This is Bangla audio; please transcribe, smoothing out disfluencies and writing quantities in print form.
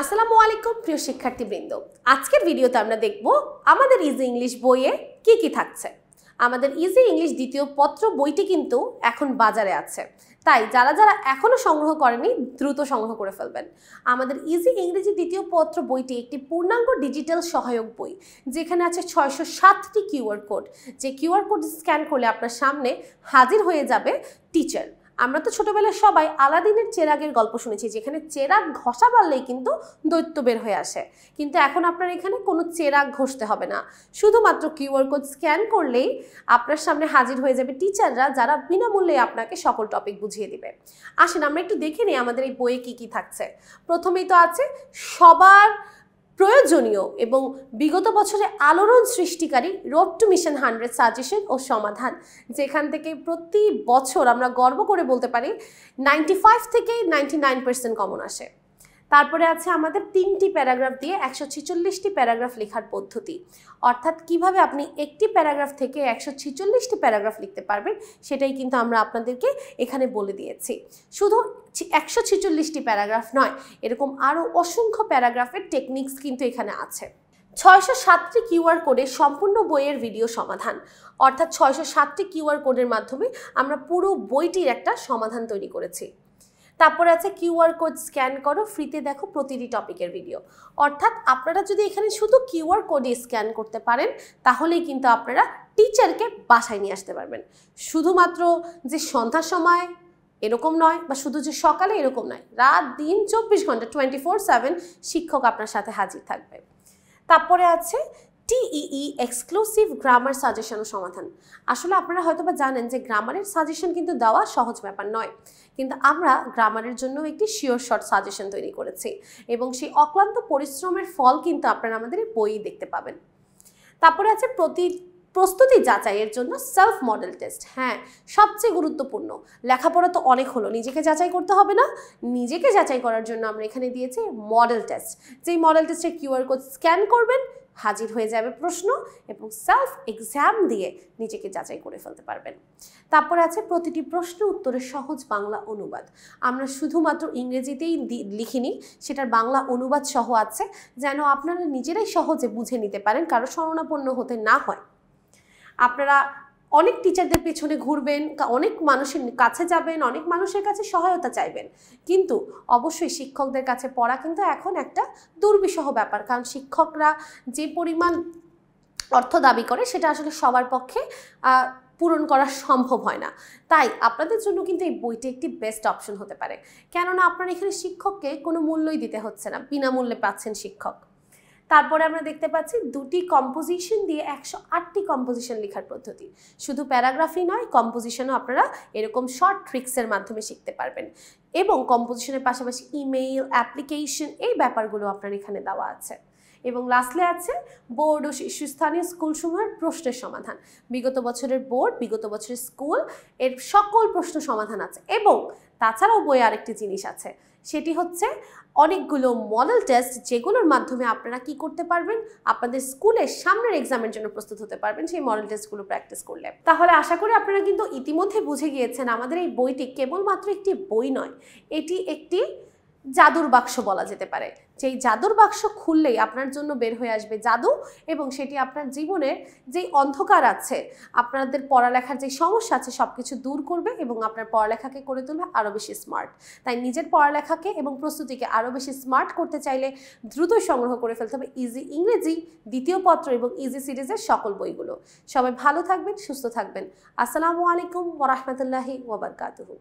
আসসালামু আলাইকুম প্রিয় শিক্ষার্থীবৃন্দ, আজকের ভিডিওতে আমরা দেখব আমাদের ইজি ইংলিশ বইয়ে কি থাকছে। আমাদের ইজি ইংলিশ দ্বিতীয় পত্র বইটি কিন্তু এখন বাজারে আছে, তাই যারা যারা এখনো সংগ্রহ করেনি দ্রুত সংগ্রহ করে ফেলবেন। আমাদের ইজি ইংরেজি দ্বিতীয় পত্র বইটি একটি পূর্ণাঙ্গ ডিজিটাল সহায়ক বই, যেখানে আছে 607টি কিউআর কোড। যে কিউআর কোড স্ক্যান করলে আপনার সামনে হাজির হয়ে যাবে টিচার। আমরা তো ছোটবেলায় সবাই আলাদিনের চেরাগের গল্প শুনেছি, যেখানে চেরাগ ঘষা বাড়লেই কিন্তু দৈত্য বের হয়ে আসে, কিন্তু এখন আপনার এখানে কোনো চেরাগ ঘষতে হবে না। শুধুমাত্র কিউআর কোড স্ক্যান করলেই আপনার সামনে হাজির হয়ে যাবে টিচাররা, যারা বিনামূল্যে আপনাকে সকল টপিক বুঝিয়ে দিবে। আসেন আমরা একটু দেখে নিই আমাদের এই বইয়ে কি থাকছে। প্রথমেই তো আছে সবার প্রয়োজনীয় এবং বিগত বছরে আলোড়ন সৃষ্টিকারী রোড টু মিশন 100 সাজেশন ও সমাধান, যেখান থেকে প্রতি বছর আমরা গর্ব করে বলতে পারি 95 থেকে 99% কমন আসে। তারপরে আছে আমাদের 3টি প্যারাগ্রাফ দিয়ে 146টি প্যারাগ্রাফ লেখার পদ্ধতি, অর্থাৎ কিভাবে আপনি একটি প্যারাগ্রাফ থেকে 146টি প্যারাগ্রাফ লিখতে পারবেন সেটাই কিন্তু আমরা আপনাদেরকে এখানে বলে দিয়েছি। শুধু 146টি প্যারাগ্রাফ নয়, এরকম আরও অসংখ্য প্যারাগ্রাফের টেকনিক্স কিন্তু এখানে আছে। 607টি কিউআর কোডে সম্পূর্ণ বইয়ের ভিডিও সমাধান, অর্থাৎ 607টি কিউআর কোডের মাধ্যমে আমরা পুরো বইটির একটা সমাধান তৈরি করেছি। তারপরে আছে কিউআর কোড স্ক্যান করো, ফ্রিতে দেখো প্রতিটি টপিকের ভিডিও। অর্থাৎ আপনারা যদি এখানে শুধু কিউআর কোডে স্ক্যান করতে পারেন তাহলেই কিন্তু আপনারা টিচারকে বাসায় নিয়ে আসতে পারবেন। শুধুমাত্র যে সন্ধ্যার সময় এরকম নয়, বা শুধু যে সকালে এরকম নয়, রাত দিন 24 ঘন্টা 24/7 শিক্ষক আপনার সাথে হাজির থাকবে। তারপরে আছে টিইই এক্সক্লুসিভ গ্রামার সাজেশন ও সমাধান। আসলে আপনারা হয়তো বা জানেন যে গ্রামারের সাজেশন কিন্তু দেওয়া সহজ ব্যাপার নয়, কিন্তু আমরা গ্রামারের জন্য একটি শিওর শর্ট সাজেশন তৈরি করেছি এবং সেই অক্লান্ত পরিশ্রমের ফল কিন্তু আপনারা আমাদের এই বই দেখতে পাবেন। তারপরে আছে প্রস্তুতি যাচাইয়ের জন্য সেলফ মডেল টেস্ট। হ্যাঁ, সবচেয়ে গুরুত্বপূর্ণ। লেখাপড়া তো অনেক হলো, নিজেকে যাচাই করতে হবে না? নিজেকে যাচাই করার জন্য আমরা এখানে দিয়েছি মডেল টেস্ট। যেই মডেল টেস্টের কিউআর কোড স্ক্যান করবেন, হাজির হয়ে যাবে প্রশ্ন এবং সেলফ এক্সাম দিয়ে নিজেকে যাচাই করে ফেলতে পারবেন। তারপর আছে প্রতিটি প্রশ্ন উত্তরের সহজ বাংলা অনুবাদ। আমরা শুধুমাত্র ইংরেজিতেই লিখিনি, সেটার বাংলা অনুবাদ সহ আছে, যেন আপনারা নিজেরাই সহজে বুঝে নিতে পারেন, কারো শরণাপন্ন হতে না হয়। আপনারা অনেক টিচারদের পেছনে ঘুরবেন, অনেক মানুষের কাছে যাবেন, অনেক মানুষের কাছে সহায়তা চাইবেন, কিন্তু অবশ্যই শিক্ষকদের কাছে পড়া কিন্তু এখন একটা দুর্বিষহ ব্যাপার, কারণ শিক্ষকরা যে পরিমাণ অর্থ দাবি করে সেটা আসলে সবার পক্ষে পূরণ করা সম্ভব হয় না। তাই আপনাদের জন্য কিন্তু এই বইটি একটি বেস্ট অপশন হতে পারে, কেননা আপনার এখানে শিক্ষককে কোনো মূল্যই দিতে হচ্ছে না, বিনামূল্যে পাচ্ছেন শিক্ষক। তারপরে আমরা দেখতে পাচ্ছি 2টি কম্পোজিশন দিয়ে 108টি কম্পোজিশন লেখার পদ্ধতি। শুধু প্যারাগ্রাফই নয়, কম্পোজিশনও আপনারা এরকম শর্ট ট্রিক্সের মাধ্যমে শিখতে পারবেন, এবং কম্পোজিশনের পাশাপাশি ইমেইল, অ্যাপ্লিকেশন, এই ব্যাপারগুলো আপনার এখানে দেওয়া আছে। এবং লাস্টে আছে বোর্ড ও শীর্ষস্থানীয় স্কুলসমূহের প্রশ্নের সমাধান। বিগত বছরের বোর্ড, বিগত বছরের স্কুল, এর সকল প্রশ্ন সমাধান আছে। এবং তাছাড়াও বইয়ে আরেকটি জিনিস আছে, সেটি হচ্ছে অনেকগুলো মডেল টেস্ট, যেগুলোর মাধ্যমে আপনারা কি করতে পারবেন, আপনাদের স্কুলের সামনের এক্সামের জন্য প্রস্তুত হতে পারবেন সেই মডেল টেস্টগুলো প্র্যাকটিস করলে। তাহলে আশা করি আপনারা কিন্তু ইতিমধ্যে বুঝে গিয়েছেন আমাদের এই বইটি কেবলমাত্র একটি বই নয়, এটি একটি জাদুর বাক্স বলা যেতে পারে। যেই জাদুর বাক্স খুললেই আপনার জন্য বের হয়ে আসবে জাদু, এবং সেটি আপনার জীবনের যেই অন্ধকার আছে, আপনাদের পড়ালেখার যে সমস্যা আছে সব কিছু দূর করবে এবং আপনার পড়ালেখাকে করে তুলবে আরও বেশি স্মার্ট। তাই নিজের পড়ালেখাকে এবং প্রস্তুতিকে আরও বেশি স্মার্ট করতে চাইলে দ্রুতই সংগ্রহ করে ফেলতে হবে ইজি ইংরেজি দ্বিতীয় পত্র এবং ইজি সিরিজের সকল বইগুলো। সবাই ভালো থাকবেন, সুস্থ থাকবেন। আসসালামু আলাইকুম ওয়া রাহমাতুল্লাহি ওয়া বারাকাতুহু।